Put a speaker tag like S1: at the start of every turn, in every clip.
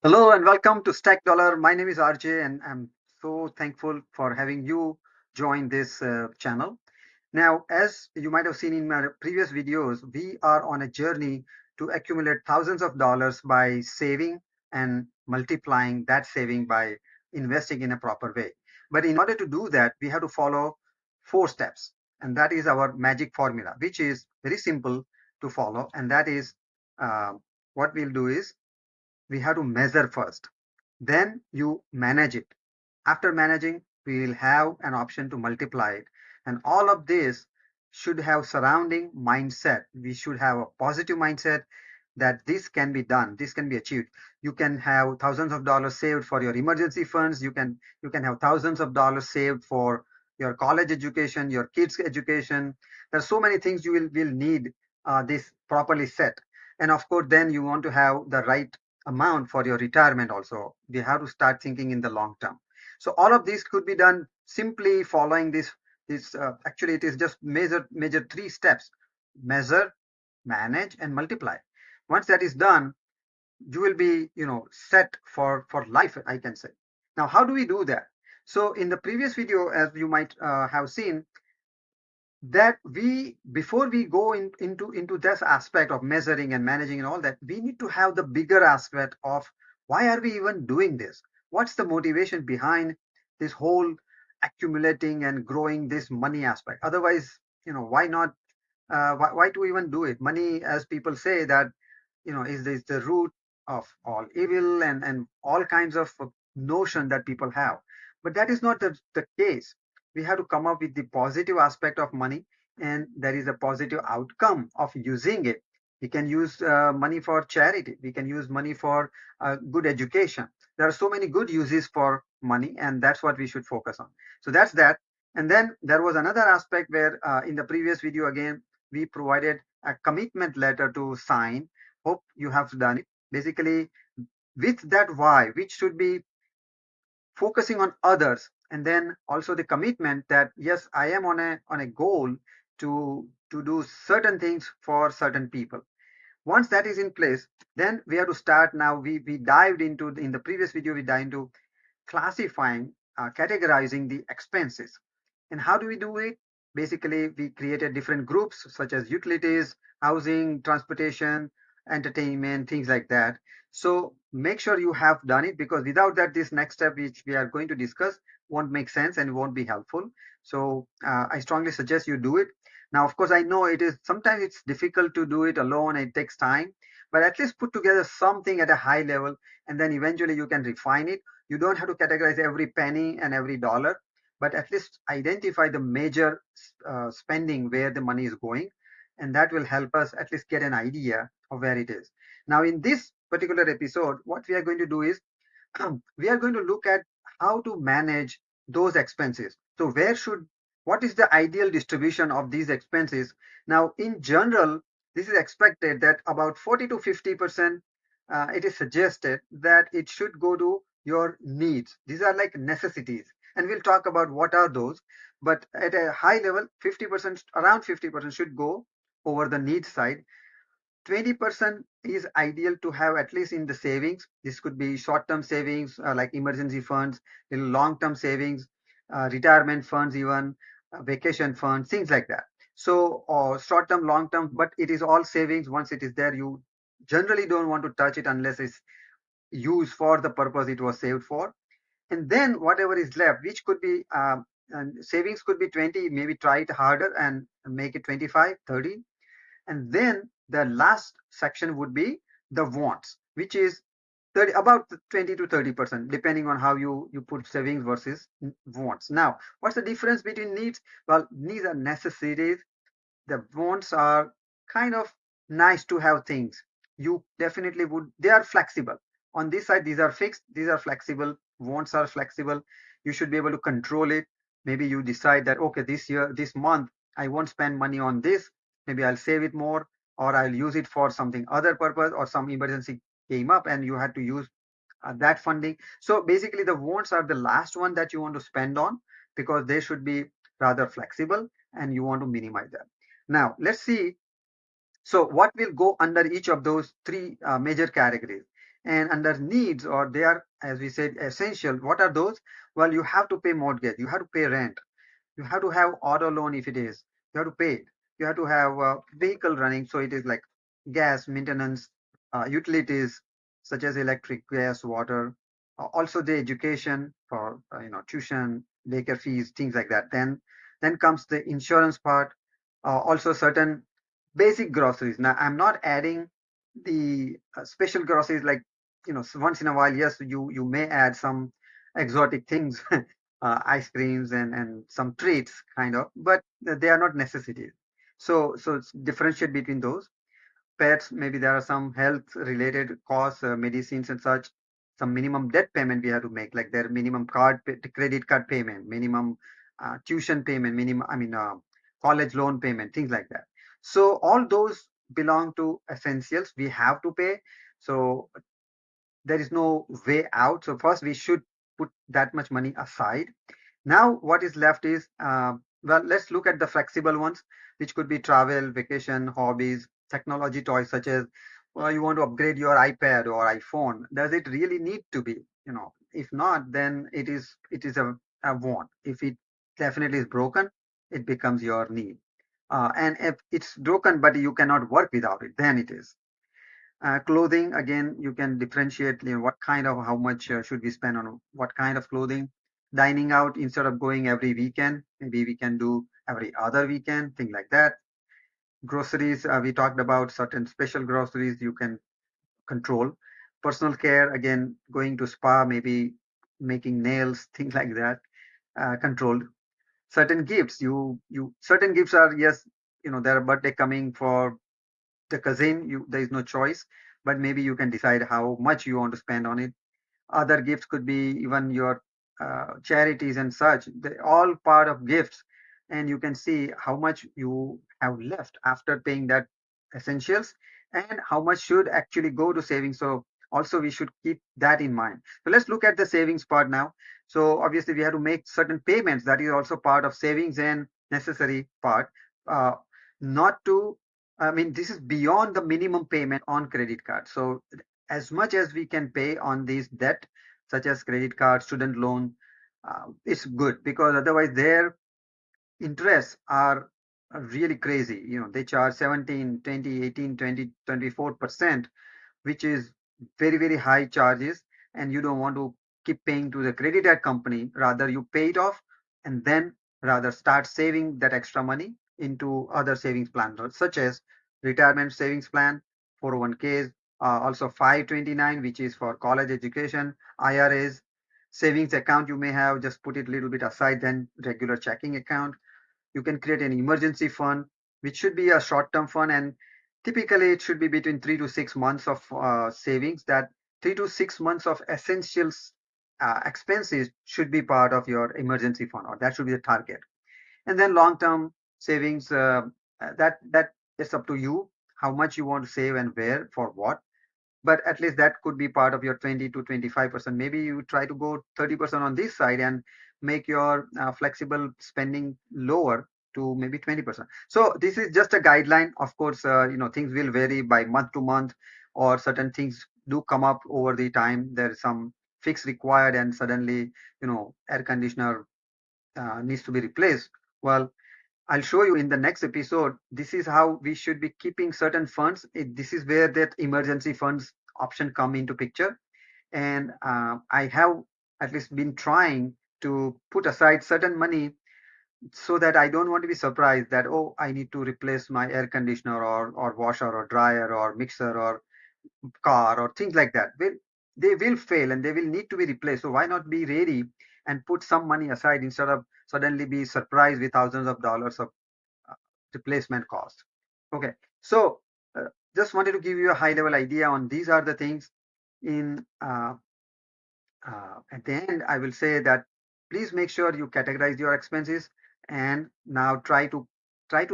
S1: Hello and welcome to Stack Dollar. My name is RJ and I'm so thankful for having you join this channel. Now, as you might have seen in my previous videos, we are on a journey to accumulate thousands of dollars by saving and multiplying that saving by investing in a proper way. But in order to do that, we have to follow four steps. And that is our magic formula, which is very simple to follow. And that is uh, what we'll do is we have to measure first. Then you manage it. After managing, we will have an option to multiply it. And all of this should have surrounding mindset. We should have a positive mindset that this can be done, this can be achieved. You can have thousands of dollars saved for your emergency funds. You can have thousands of dollars saved for your college education, your kids' education. There are so many things you will need this properly set. And of course, then you want to have the right amount for your retirement also. We have to start thinking in the long term. So all of this could be done simply following this actually it is just major three steps: measure, manage, and multiply. Once that is done, you will be set for life, I can say. Now, how do we do that? So in the previous video, as you might have seen, that we before we go into this aspect of measuring and managing and all that, we need to have the bigger aspect of why are we even doing this. What's the motivation behind this whole accumulating and growing this money aspect? Otherwise, why not, why to even do it? Money, as people say, that is the root of all evil and all kinds of notion that people have. But that is not the case. We have to come up with the positive aspect of money, and there is a positive outcome of using it. We can use money for charity. We can use money for good education. There are so many good uses for money, and that's what we should focus on. So that's that. And then there was another aspect where in the previous video, again, we provided a commitment letter to sign. Hope you have done it. Basically, with that why, which should be focusing on others, and then also the commitment that yes, I am on a goal to do certain things for certain people. Once that is in place, then we have to start. Now we dived into in the previous video, we dived into classifying, categorizing the expenses. And how do we do it? Basically, we created different groups such as utilities, housing, transportation, entertainment, things like that. So make sure you have done it, because without that, this next step, which we are going to discuss, won't make sense and won't be helpful. So I strongly suggest you do it. Now, of course, I know it is sometimes it's difficult to do it alone. It takes time, but at least put together something at a high level, and then eventually you can refine it. You don't have to categorize every penny and every dollar, but at least identify the major spending where the money is going, and that will help us at least get an idea of where it is. Now, in this particular episode, what we are going to do is we are going to look at how to manage those expenses. So what is the ideal distribution of these expenses? Now, in general, this is expected that about 40 to 50%, it is suggested that it should go to your needs. These are like necessities. And we'll talk about what are those. But at a high level, 50%, around 50% should go over the needs side. 20% is ideal to have at least in the savings. This could be short-term savings, like emergency funds, long-term savings, retirement funds, even vacation funds, things like that. So, short-term, long-term, but it is all savings. Once it is there, you generally don't want to touch it unless it's used for the purpose it was saved for. And then whatever is left, which could be and savings could be 20, maybe try it harder and make it 25, 30. And then the last section would be the wants, which is 30, about 20 to 30%, depending on how you put savings versus wants. Now, what's the difference between needs? Well, needs are necessities. The wants are kind of nice to have things. You definitely would, they are flexible. On this side, these are fixed, these are flexible. Wants are flexible. You should be able to control it. Maybe you decide that, okay, this year, this month, I won't spend money on this. Maybe I'll save it more, or I'll use it for something other purpose, or some emergency came up and you had to use that funding. So basically, the wants are the last one that you want to spend on, because they should be rather flexible and you want to minimize that. Now, let's see. So what will go under each of those three major categories? And under needs, or they are, as we said, essential. What are those? Well, you have to pay mortgage, you have to pay rent, you have to have auto loan if it is, you have to pay it. You have to have a vehicle running, so it is like gas, maintenance, utilities such as electric, gas, water, also the education for tuition, daycare fees, things like that. Then comes the insurance part, also certain basic groceries. Now I'm not adding the special groceries, like once in a while, yes, you may add some exotic things, ice creams and some treats kind of, but they are not necessities. So it's differentiate between those. Pets, maybe there are some health related costs, medicines and such. Some minimum debt payment we have to make, like their minimum credit card payment, minimum tuition payment, minimum, college loan payment, things like that. So all those belong to essentials we have to pay. So there is no way out. So first we should put that much money aside. Now, what is left is, well, let's look at the flexible ones, which could be travel, vacation, hobbies, technology toys, such as, well, you want to upgrade your iPad or iPhone. Does it really need to be? If not, then it is a want. If it definitely is broken, it becomes your need. And if it's broken, but you cannot work without it, then it is. Clothing, again, you can differentiate, what kind of, how much should we spend on what kind of clothing. Dining out, instead of going every weekend, maybe we can do every other weekend, thing like that. Groceries, we talked about certain special groceries you can control. Personal care, again, going to spa, maybe making nails, things like that, controlled. Certain gifts, you certain gifts are, yes, there are birthday coming for the cousin, there is no choice, but maybe you can decide how much you want to spend on it. Other gifts could be even your charities and such. They're all part of gifts, and you can see how much you have left after paying that essentials, and how much should actually go to savings. So also we should keep that in mind. So let's look at the savings part now. So obviously we have to make certain payments. That is also part of savings and necessary part. Uh, not to, this is beyond the minimum payment on credit card. So as much as we can pay on this debt, such as credit card, student loan, it's good, because otherwise their interests are really crazy. They charge 17, 20, 18, 20, 24%, which is very, very high charges. And you don't want to keep paying to the credit card company. Rather, you pay it off, and then rather start saving that extra money into other savings plans, such as retirement savings plan, 401ks, also 529, which is for college education, IRAs, savings account you may have, just put it a little bit aside than regular checking account. You can create an emergency fund, which should be a short-term fund, and typically it should be between 3 to 6 months of savings. That 3 to 6 months of essentials expenses should be part of your emergency fund, or that should be the target. And then long-term savings, that is up to you, how much you want to save and where for what. But at least that could be part of your 20 to 25%. Maybe you try to go 30% on this side, and make your flexible spending lower to maybe 20%. So this is just a guideline. Of course, things will vary by month to month, or certain things do come up over the time. There's some fix required, and suddenly, air conditioner needs to be replaced. Well, I'll show you in the next episode. This is how we should be keeping certain funds. This is where that emergency funds option come into picture. And I have at least been trying to put aside certain money, so that I don't want to be surprised that, oh, I need to replace my air conditioner, or washer or dryer or mixer or car or things like that. They will fail, and they will need to be replaced. So why not be ready and put some money aside, instead of suddenly be surprised with thousands of dollars of uh, replacement cost. Okay, so just wanted to give you a high level idea on these are the things. In At the end, I will say that please make sure you categorize your expenses, and now try to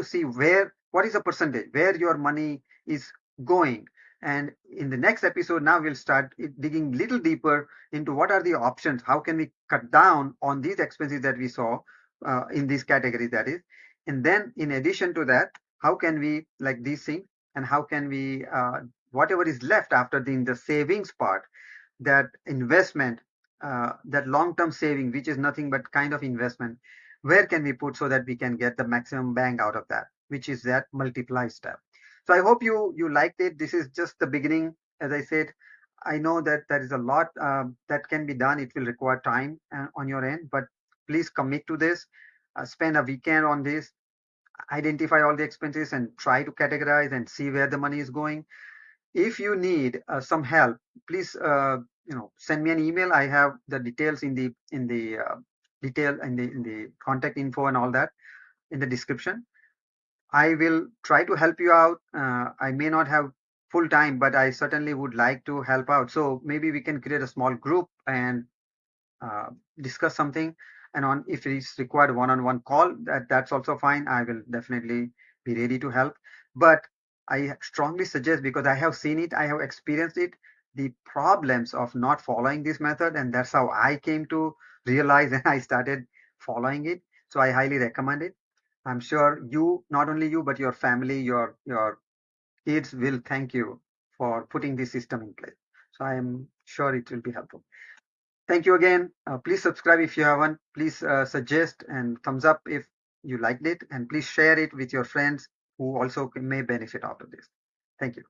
S1: see what is the percentage where your money is going. And in the next episode, now we'll start digging little deeper into what are the options. How can we cut down on these expenses that we saw in this category, that is. And then in addition to that, how can we, like these things, and how can we whatever is left after the savings part, that investment, that long-term saving, which is nothing but kind of investment, where can we put so that we can get the maximum bang out of that, which is that multiply step. So I hope you liked it. This is just the beginning. As I said, I know that there is a lot that can be done. It will require time on your end, but please commit to this. Spend a weekend on this, identify all the expenses and try to categorize and see where the money is going. If you need some help, please send me an email. I have the details in the detail in the contact info and all that in the description. I will try to help you out. I may not have full time, but I certainly would like to help out. So maybe we can create a small group and uh, discuss something. And on if it's required one-on-one call, that's also fine. I will definitely be ready to help. But I strongly suggest, because I have seen it, I have experienced it, the problems of not following this method, and that's how I came to realize and I started following it. So I highly recommend it. I'm sure you, not only you, but your family, your kids will thank you for putting this system in place. So I am sure it will be helpful. Thank you again. Please subscribe if you haven't. Please suggest and thumbs up if you liked it, and please share it with your friends who also may benefit out of this. Thank you.